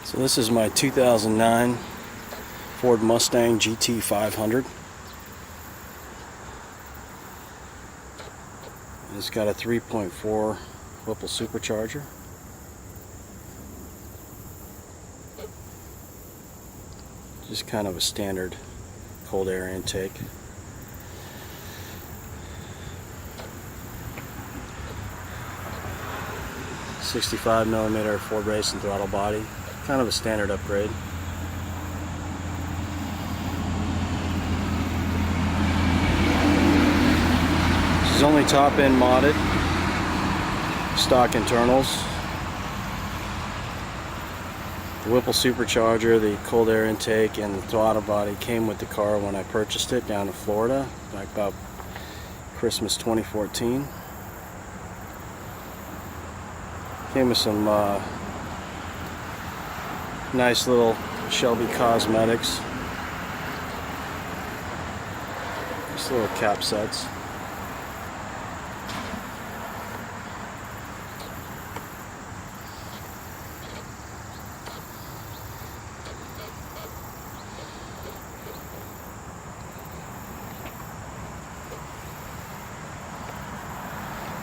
So this is my 2009 Ford Mustang GT 500. It's got a 3.4 Whipple supercharger. Just kind of a standard cold air intake. .65mm Ford Racing throttle body. Kind of a standard upgrade. This is only top end modded. Stock internals. The Whipple supercharger, the cold air intake, and the throttle body came with the car when I purchased it down in Florida back about Christmas 2014. Came with some nice little Shelby cosmetics. Just little cap sets.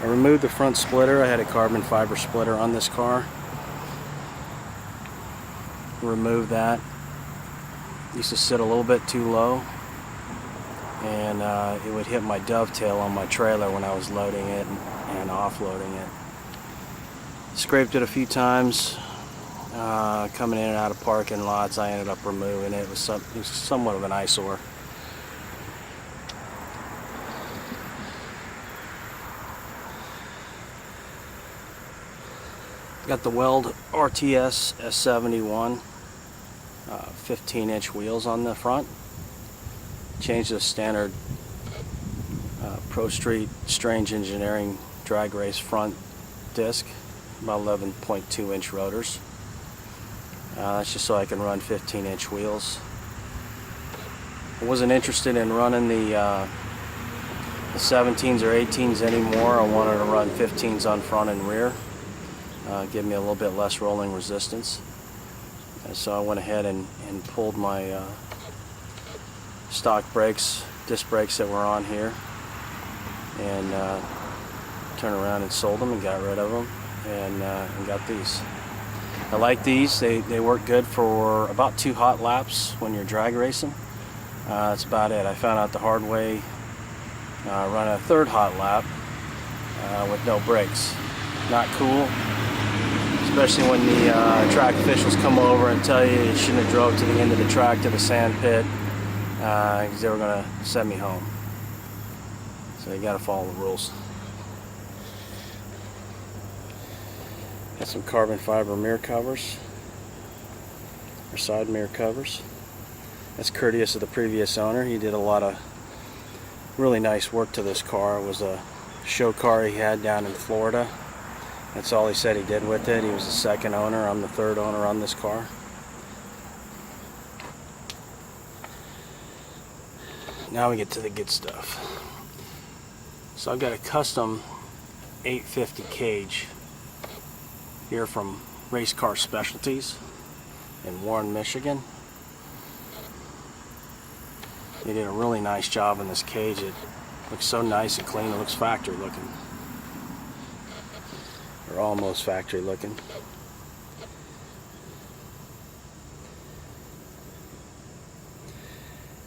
I removed the front splitter. I had a carbon fiber splitter on this car. Remove that. Used to sit a little bit too low, and it would hit my dovetail on my trailer when I was loading it and offloading it. Scraped it a few times coming in and out of parking lots. I ended up removing it. It was somewhat of an eyesore. Got the Weld RTS S71 15-inch wheels on the front. Changed the standard Pro Street Strange Engineering drag race front disc, about 11.2-inch rotors. That's just so I can run 15-inch wheels. I wasn't interested in running the 17s or 18s anymore. I wanted to run 15s on front and rear. Give me a little bit less rolling resistance. So I went ahead and pulled my stock brakes, disc brakes that were on here, and turned around and sold them and got rid of them, and got these. I like these. They work good for about 2 hot laps when you're drag racing. That's about it. I found out the hard way running a 3rd hot lap with no brakes. Not cool. Especially when the track officials come over and tell you shouldn't have drove to the end of the track to the sand pit because they were going to send me home. So you got to follow the rules. Got some carbon fiber mirror covers, or side mirror covers. That's courteous of the previous owner. He did a lot of really nice work to this car. It was a show car he had down in Florida. That's all he said he did with it. He was the 2nd owner. I'm the 3rd owner on this car. Now we get to the good stuff. So I've got a custom 850 cage here from Race Car Specialties in Warren, Michigan. They did a really nice job in this cage. It looks so nice and clean. It looks factory looking. Or almost factory looking.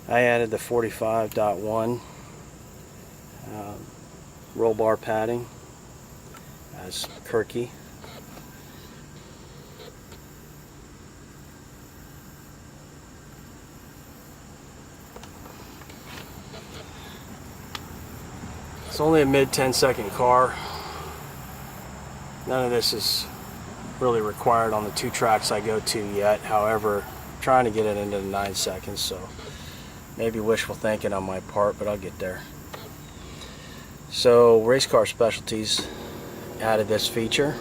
I added the 45.1 roll bar padding as Kirky. It's only a mid 10-second car. None of this is really required on the 2 tracks I go to yet. However, I'm trying to get it into the 9 seconds, so maybe wishful thinking on my part, but I'll get there. So Race Car Specialties added this feature.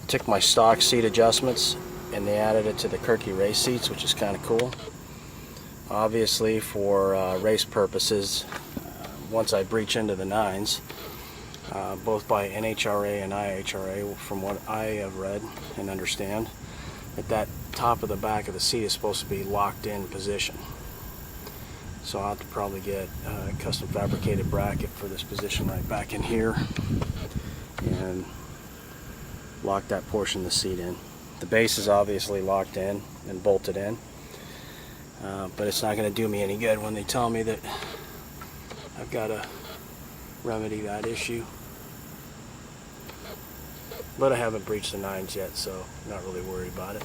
I took my stock seat adjustments and they added it to the Kirky race seats, which is kind of cool. Obviously for race purposes, once I breach into the 9s, both by NHRA and IHRA, from what I have read and understand, that top of the back of the seat is supposed to be locked in position. So I'll have to probably get a custom fabricated bracket for this position right back in here and lock that portion of the seat in. The base is obviously locked in and bolted in, but it's not going to do me any good when they tell me that I've got to remedy that issue. But I haven't breached the nines yet, so I'm not really worried about it.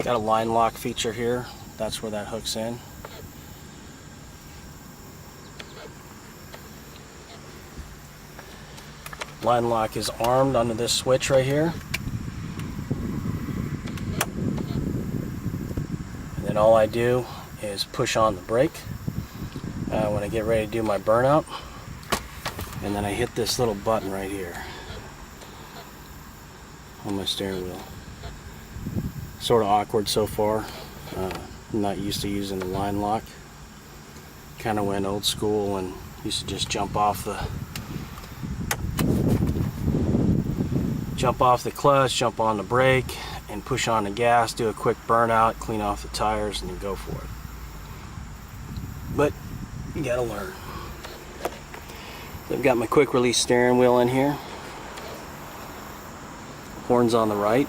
Got a line lock feature here. That's where that hooks in. Line lock is armed under this switch right here. And then all I do is push on the brake when I get ready to do my burnout. And then I hit this little button right here on my steering wheel. Sort of awkward so far. I'm not used to using the line lock. Kind of went old school and used to just jump off the clutch, jump on the brake, and push on the gas, do a quick burnout, clean off the tires, and then go for it. But you gotta learn. I've got my quick release steering wheel in here. Horns on the right.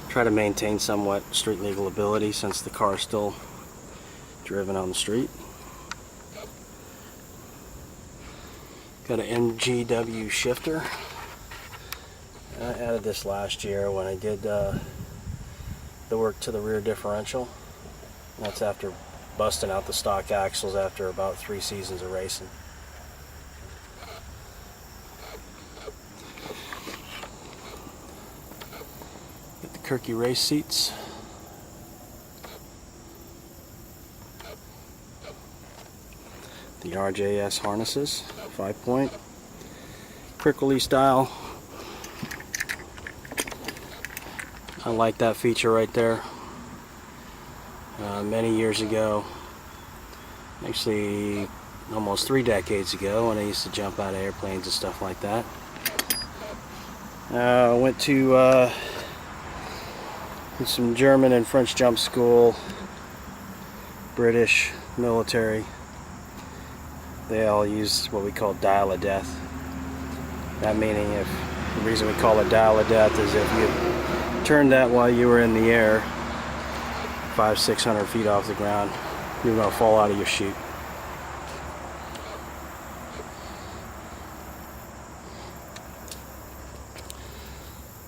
Try to maintain somewhat street legal ability since the car is still driven on the street. Got an MGW shifter. I added this last year when I did the work to the rear differential. That's after busting out the stock axles after about 3 seasons of racing. Get the Kirky race seats. The RJS harnesses, 5-point. Quick release style. I like that feature right there. Many years ago, actually almost 3 decades ago, when I used to jump out of airplanes and stuff like that. I went to some German and French jump school, British military. They all use what we call dial of death. That meaning, if the reason we call it dial of death is if you turned that while you were in the air 500-600 feet off the ground, you're going to fall out of your chute.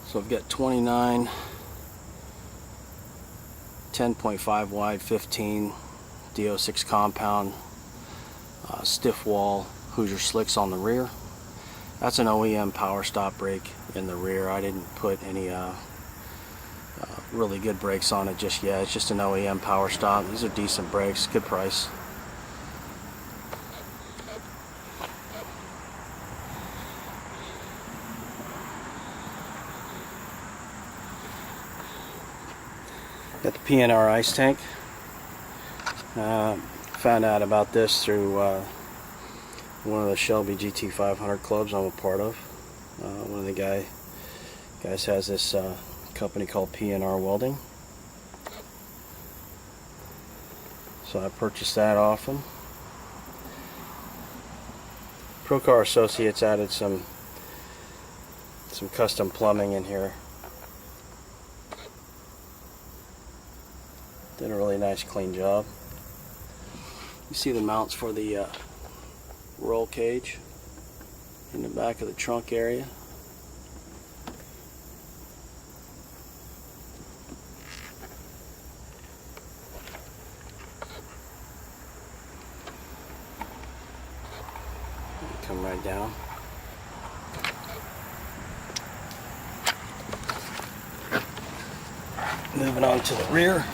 So I've got 29 10.5 wide 15 DO6 compound stiff wall Hoosier slicks on the rear. That's an OEM power stop brake in the rear. I didn't put any really good brakes on it just yet. It's just an OEM power stop. These are decent brakes, good price. Got the PNR ice tank. Found out about this through one of the Shelby GT500 clubs I'm a part of. One of the guys has this company called PNR Welding. So I purchased that off them. Procar Associates added some custom plumbing in here. Did a really nice clean job. You see the mounts for the roll cage in the back of the trunk area. Come right down. Moving on to the rear.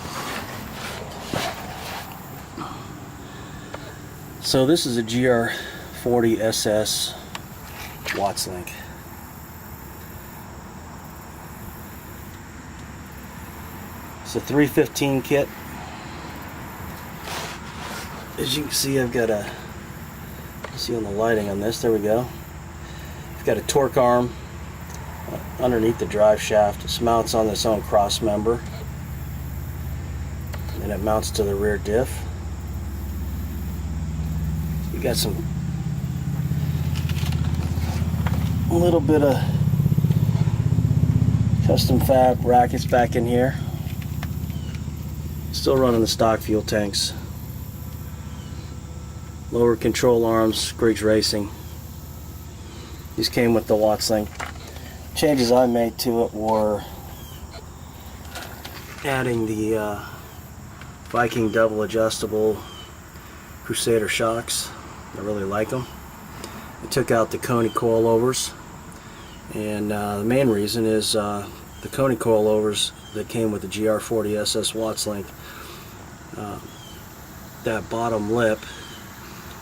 So this is a GR40 SS Wattslink. It's a 315 kit. As you can see, I've got a, see on the lighting on this, there we go. I've got a torque arm underneath the drive shaft. This mounts on its own cross member, and it mounts to the rear diff. You got a little bit of custom fab brackets back in here. Still running the stock fuel tanks. Lower control arms, Griggs Racing. These came with the WattsLink. Changes I made to it were adding the Viking double adjustable Crusader shocks. I really like them. I took out the Koni coilovers, and the main reason is the Koni coilovers that came with the GR40 SS WattsLink, that bottom lip,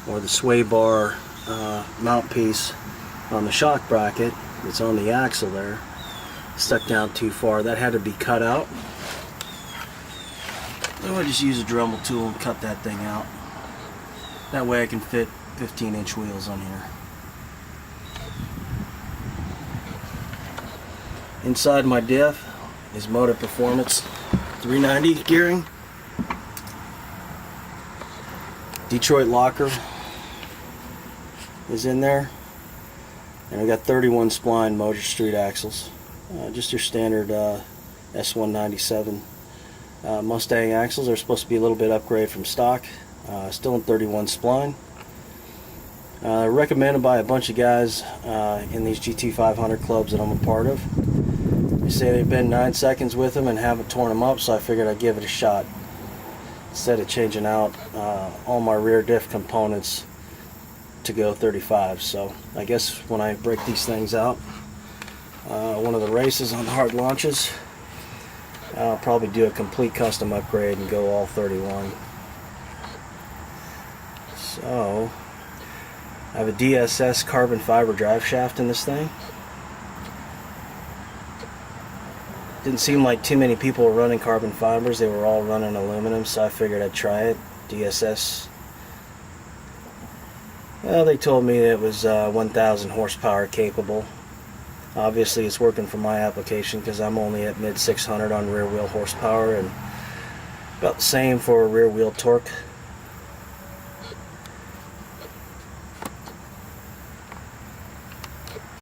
or the sway bar mount piece on the shock bracket that's on the axle there, stuck down too far. That had to be cut out. So I just use a Dremel tool and cut that thing out. That way I can fit 15-inch wheels on here. Inside my diff is Motor Performance 390 gearing. Detroit locker is in there. And I got 31 spline Motor Street axles. Just your standard S197 Mustang axles. They're supposed to be a little bit upgrade from stock. Still in 31 spline. Recommended by a bunch of guys in these GT500 clubs that I'm a part of. They say they've been 9 seconds with them and haven't torn them up, so I figured I'd give it a shot. Instead of changing out all my rear diff components to go 35. So I guess when I break these things out, one of the races on the hard launches, I'll probably do a complete custom upgrade and go all 31. So I have a DSS carbon fiber drive shaft in this thing. Didn't seem like too many people were running carbon fibers. They were all running aluminum, so I figured I'd try it. DSS. Well, they told me it was 1,000 horsepower capable. Obviously it's working for my application because I'm only at mid 600 on rear wheel horsepower and about the same for rear wheel torque.